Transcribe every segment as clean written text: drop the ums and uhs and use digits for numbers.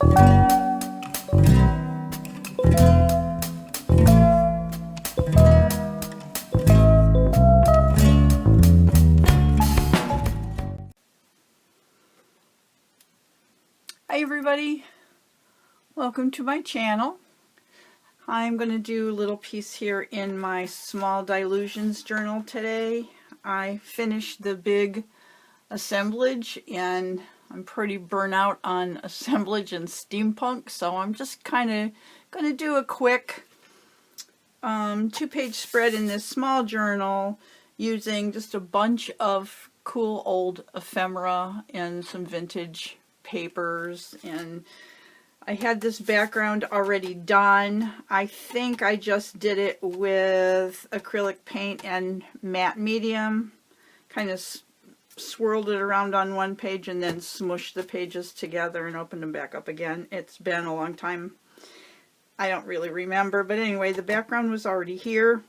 Hi everybody, welcome to my channel. I'm going to do a little piece here in my small dilutions journal today. I finished the big assemblage and I'm pretty burnt out on assemblage and steampunk, so I'm just kind of going to do a quick 2-page spread in this small journal using just a bunch of cool old ephemera and some vintage papers. And I had this background already done. I think I just did it with acrylic paint and matte medium, kind of swirled it around on one page and then smushed the pages together and opened them back up again. It's been a long time, I don't really remember, but anyway, the background was already here.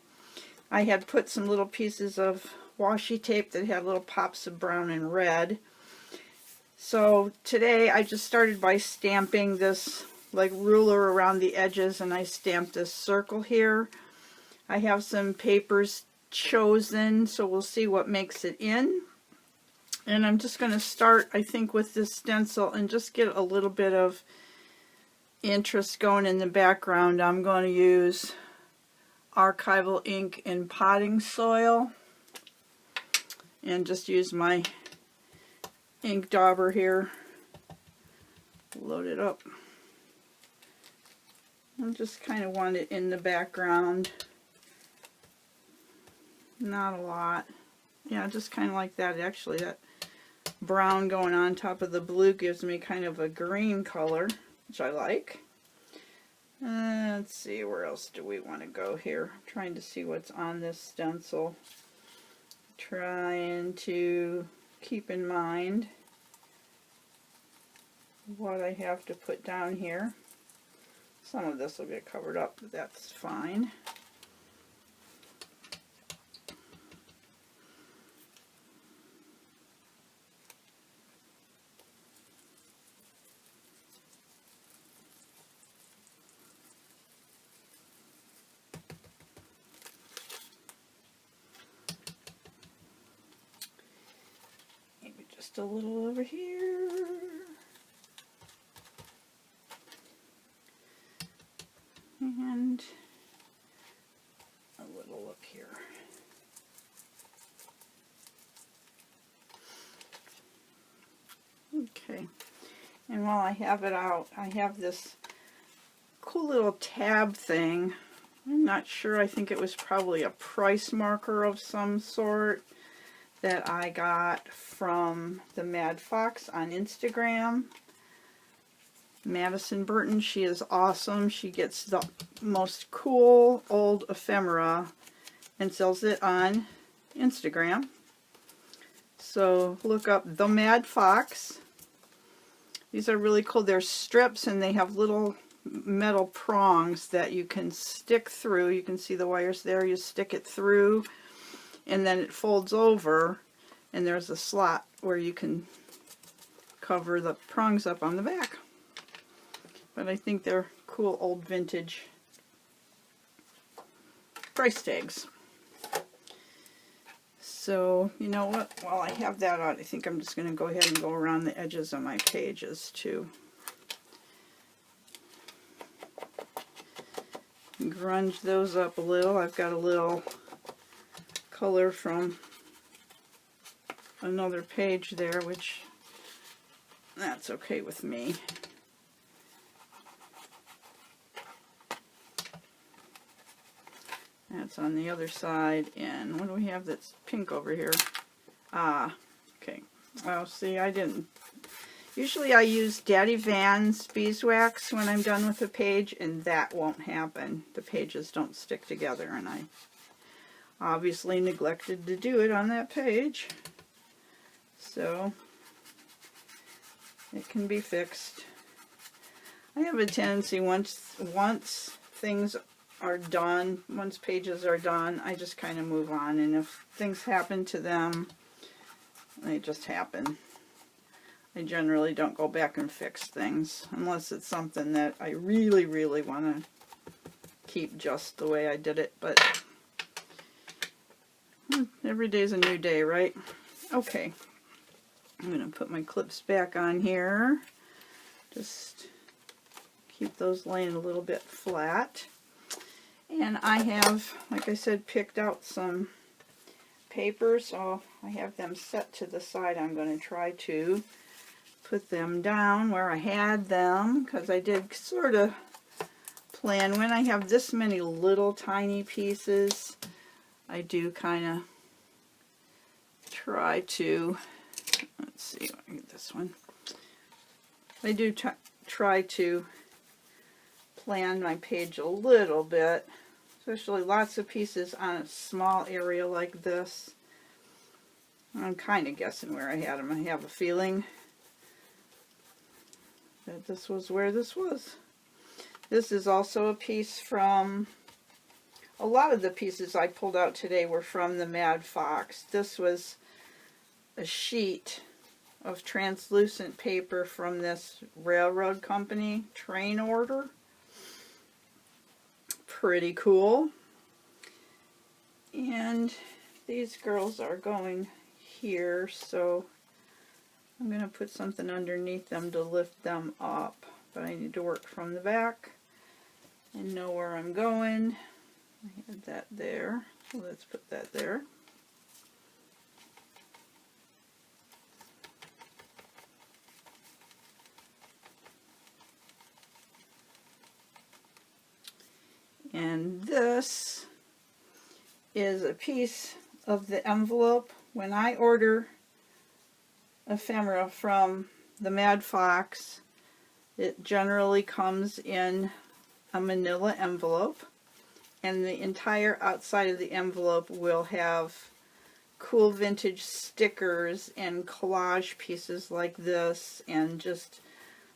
I had put some little pieces of washi tape that had little pops of brown and red. So today I just started by stamping this like ruler around the edges, and I stamped this circle here. I have some papers chosen, so we'll see what makes it in. And I'm just going to start, I think, with this stencil and just get a little bit of interest going in the background. I'm going to use archival ink in potting soil and just use my ink dauber here, load it up. I just kind of want it in the background, not a lot. Yeah, just kind of like that. Actually, that brown going on top of the blue gives me kind of a green color, which I like. Let's see, where else do we want to go here? I'm trying to see what's on this stencil, trying to keep in mind what I have to put down here. Some of this will get covered up, but that's fine. Maybe just a little over here. And a little up here. Okay, and while I have it out, I have this cool little tab thing. I'm not sure, I think it was probably a price marker of some sort that I got from the Mad Fox on Instagram. Madison Burton, she is awesome. She gets the most cool old ephemera and sells it on Instagram. So look up The Mad Fox. These are really cool. They're strips and they have little metal prongs that you can stick through. You can see the wires there. You stick it through and then it folds over and there's a slot where you can cover the prongs up on the back. But I think they're cool old vintage price tags. So, you know what? While I have that on, I think I'm just going to go ahead and go around the edges of my pages too. Grunge those up a little. I've got a little color from another page there, which that's okay with me. That's on the other side, and what do we have that's pink over here? Ah, okay. Oh, see, I didn't. Usually I use Daddy Van's beeswax when I'm done with a page, and that won't happen. The pages don't stick together, and I obviously neglected to do it on that page. So, it can be fixed. I have a tendency once things are done, once pages are done, I just kind of move on, and if things happen to them, they just happen. I generally don't go back and fix things unless it's something that I really, really want to keep just the way I did it, but every day's a new day, right? Okay, I'm going to put my clips back on here. Just keep those laying a little bit flat. And I have, like I said, picked out some paper, so I have them set to the side. I'm going to try to put them down where I had them, because I did sort of plan when I have this many little tiny pieces, I do kind of try to, let's see, I get this one. I do try to plan my page a little bit, especially lots of pieces on a small area like this. I'm kind of guessing where I had them. I have a feeling that this was where this was. This is also a piece from, a lot of the pieces I pulled out today were from the Mad Fox. This was a sheet of translucent paper from this railroad company, train order. Pretty cool. And these girls are going here, so I'm going to put something underneath them to lift them up. But I need to work from the back and know where I'm going. I had that there, so let's put that there. And this is a piece of the envelope. When I order ephemera from the Mad Fox, it generally comes in a manila envelope, and the entire outside of the envelope will have cool vintage stickers and collage pieces like this, and just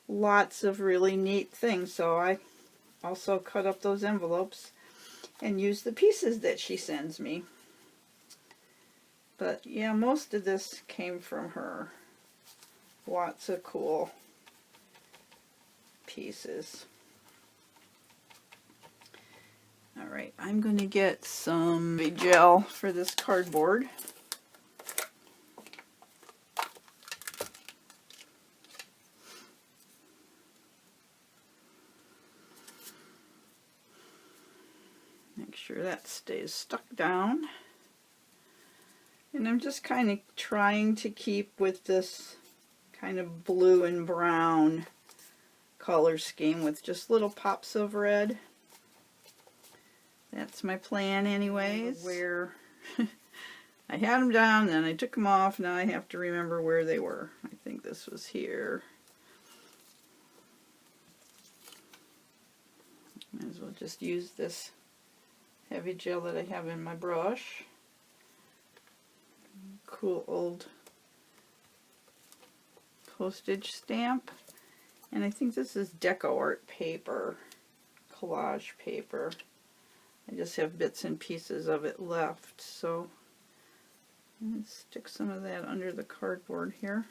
lots of really neat things. So I also cut up those envelopes and use the pieces that she sends me. But yeah, most of this came from her. Lots of cool pieces. Alright, I'm going to get some gel for this cardboard. Make sure that stays stuck down. And I'm just kind of trying to keep with this kind of blue and brown color scheme with just little pops of red. That's my plan anyways. Where I had them down, then I took them off. Now I have to remember where they were. I think this was here. Might as well just use this heavy gel that I have in my brush. Cool old postage stamp. And I think this is deco art paper, collage paper. I just have bits and pieces of it left, so let's stick some of that under the cardboard here.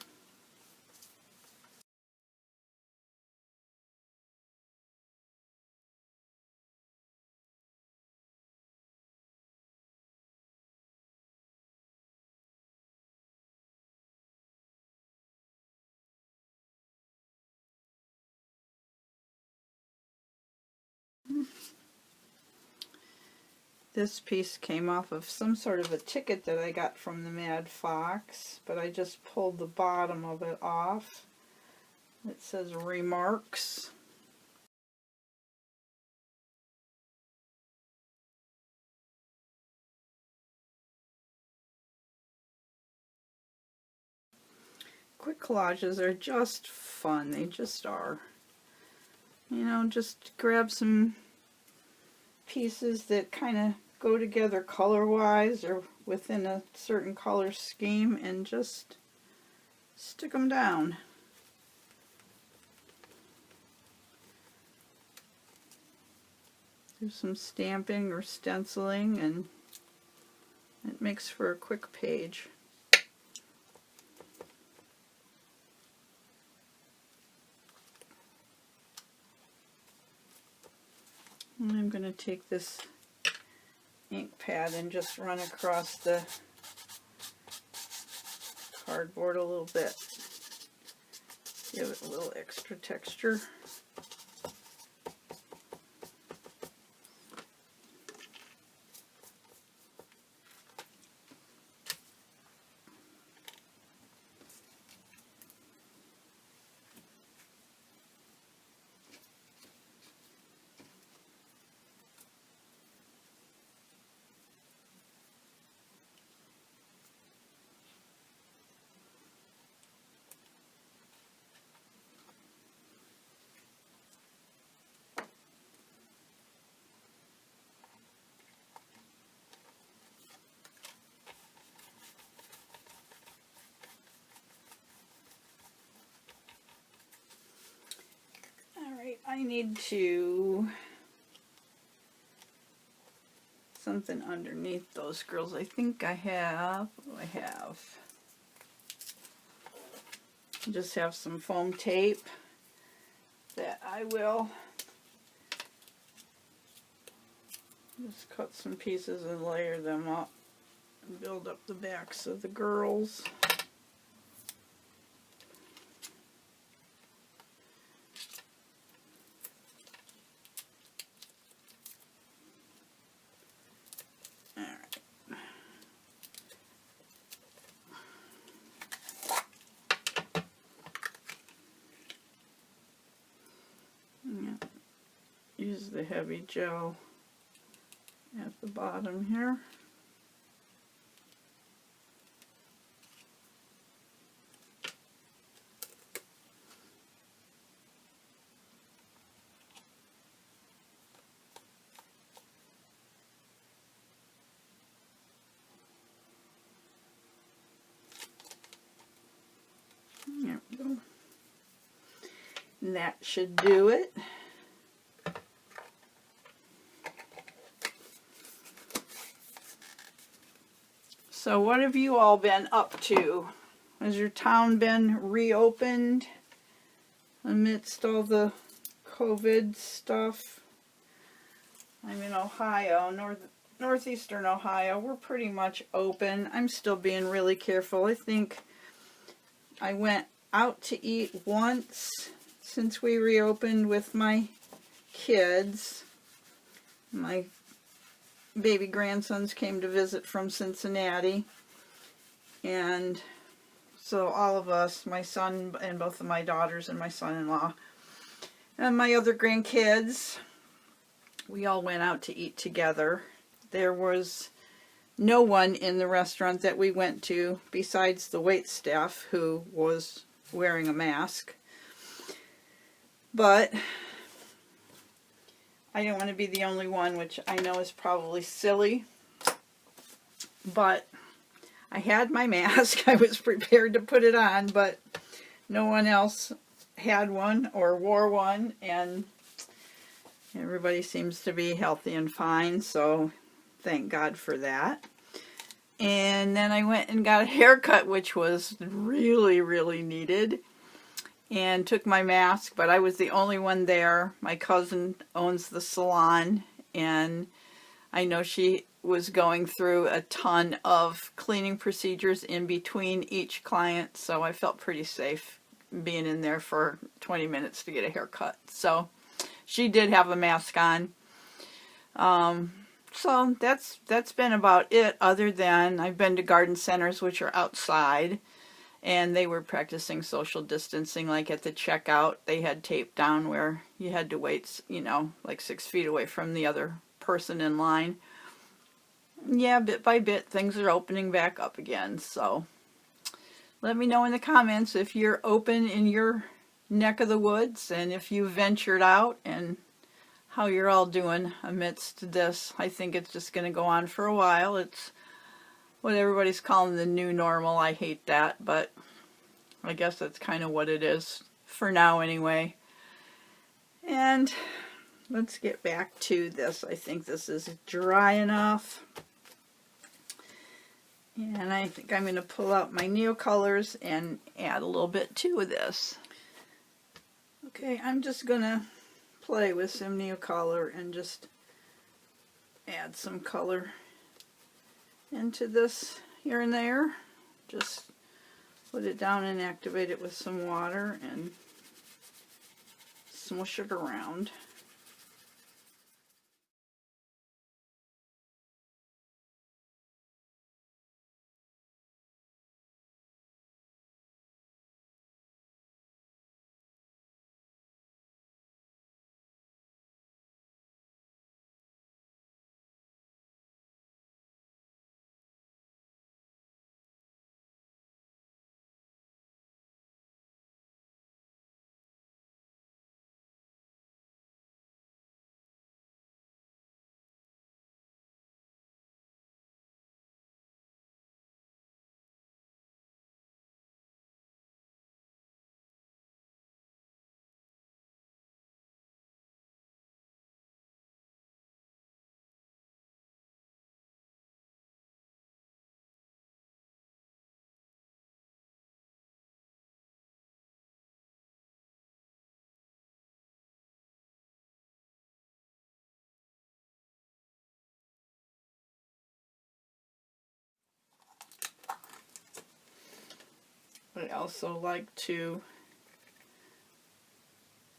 This piece came off of some sort of a ticket that I got from the Mad Fox, but I just pulled the bottom of it off. It says remarks. Quick collages are just fun. They just are. You know, just grab some pieces that kind of go together color-wise or within a certain color scheme and just stick them down. Do some stamping or stenciling, and it makes for a quick page. And I'm going to take this ink pad and just run across the cardboard a little bit. Give it a little extra texture. I need to something underneath those girls. I think I have. What do I have? Just have some foam tape that I will just cut some pieces and layer them up and build up the backs of the girls. Use the heavy gel at the bottom here. There we go. And that should do it. So what have you all been up to? Has your town been reopened amidst all the COVID stuff? I'm in Ohio, northeastern Ohio. We're pretty much open. I'm still being really careful. I think I went out to eat once since we reopened with my kids. My baby grandsons came to visit from Cincinnati, and so all of us, my son and both of my daughters and my son-in-law and my other grandkids, we all went out to eat together. There was no one in the restaurant that we went to besides the waitstaff who was wearing a mask, but I don't want to be the only one, which I know is probably silly, but I had my mask. I was prepared to put it on, but no one else had one or wore one, and everybody seems to be healthy and fine, so thank God for that. And then I went and got a haircut, which was really, really needed, and took my mask, but I was the only one there. My cousin owns the salon, and I know she was going through a ton of cleaning procedures in between each client, so I felt pretty safe being in there for 20 minutes to get a haircut. So she did have a mask on. So that's been about it, other than I've been to garden centers, which are outside, and they were practicing social distancing. Like at the checkout, they had tape down where you had to wait, like 6 feet away from the other person in line. Yeah, bit by bit, things are opening back up again. So let me know in the comments if you're open in your neck of the woods, and if you ventured out, and how you're all doing amidst this. I think it's just going to go on for a while. It's what everybody's calling the new normal. I hate that, but I guess that's kind of what it is for now anyway. And let's get back to this. I think this is dry enough. And I think I'm going to pull out my Neocolors and add a little bit to this. Okay, I'm just going to play with some Neocolor and just add some color into this here and there. Just put it down and activate it with some water and smush it around. I also like to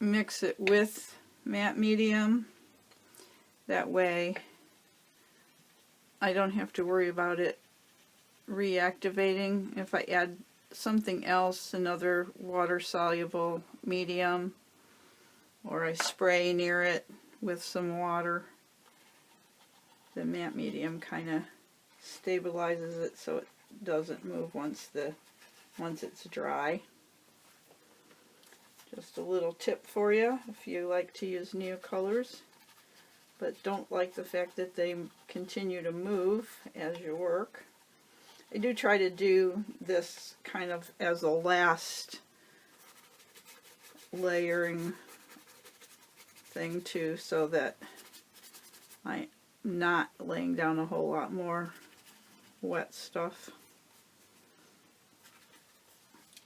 mix it with matte medium. That way I don't have to worry about it reactivating. If I add something else, another water-soluble medium, or I spray near it with some water, the matte medium kind of stabilizes it so it doesn't move once it's dry. Just a little tip for you if you like to use Neocolors, but don't like the fact that they continue to move as you work. I do try to do this kind of as a last layering thing too, so that I'm not laying down a whole lot more wet stuff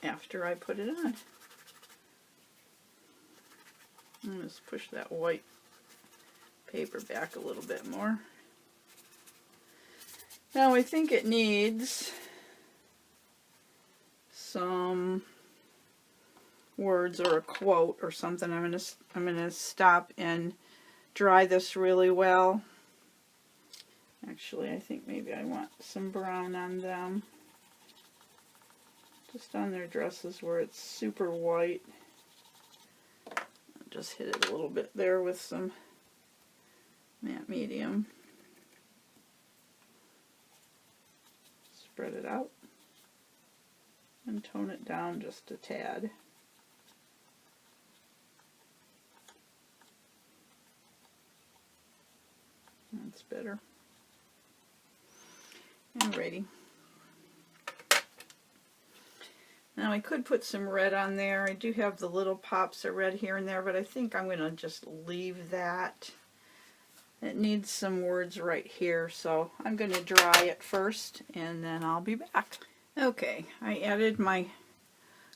after I put it on. I'm going to push that white paper back a little bit more. Now I think it needs some words or a quote or something. I'm going to stop and dry this really well. Actually, I think maybe I want some brown on them. Just on their dresses where it's super white. Just hit it a little bit there with some matte medium. Spread it out and tone it down just a tad. That's better. Alrighty. Now I could put some red on there. I do have the little pops of red here and there, but I think I'm going to just leave that. It needs some words right here, so I'm going to dry it first and then I'll be back. Okay, I added my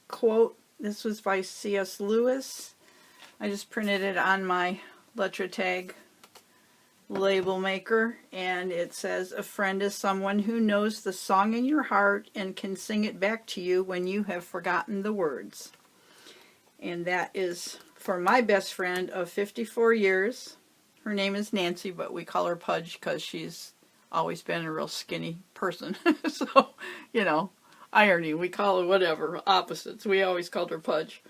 quote. This was by C.S. Lewis. I just printed it on my letter tag label maker, and it says, "A friend is someone who knows the song in your heart and can sing it back to you when you have forgotten the words." And that is for my best friend of 54 years. Her name is Nancy, but we call her Pudge because she's always been a real skinny person. So, you know, irony, we call her whatever, opposites. We always called her Pudge.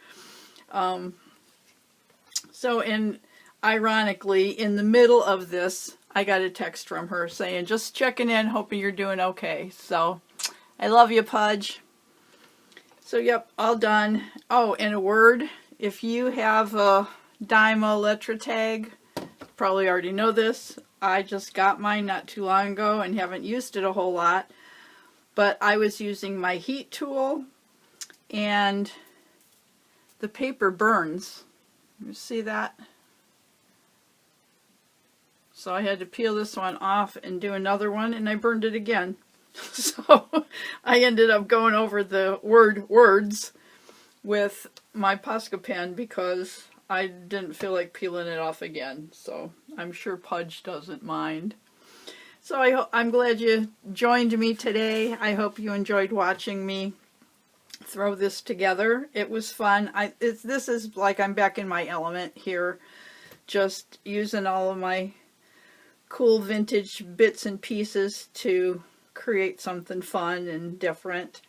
Ironically, in the middle of this, I got a text from her saying, "Just checking in, hoping you're doing okay." So, I love you, Pudge. So, yep, all done. Oh, and a word. If you have a Dymo letter tag, probably already know this. I just got mine not too long ago and haven't used it a whole lot. But I was using my heat tool, and the paper burns. You see that? So I had to peel this one off and do another one, and I burned it again. So I ended up going over the words with my Posca pen because I didn't feel like peeling it off again, so I'm sure Pudge doesn't mind. So I'm glad you joined me today. I hope you enjoyed watching me throw this together. It was fun. This is like I'm back in my element here, just using all of my cool vintage bits and pieces to create something fun and different.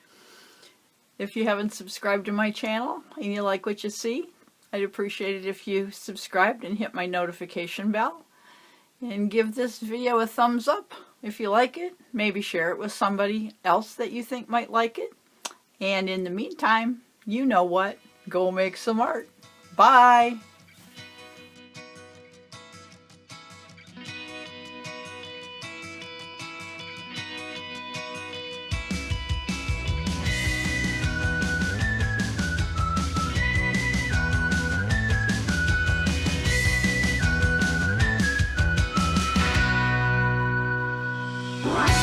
If you haven't subscribed to my channel and you like what you see, I'd appreciate it if you subscribed and hit my notification bell. And give this video a thumbs up if you like it. Maybe share it with somebody else that you think might like it. And in the meantime, you know what? Go make some art. Bye! Wow.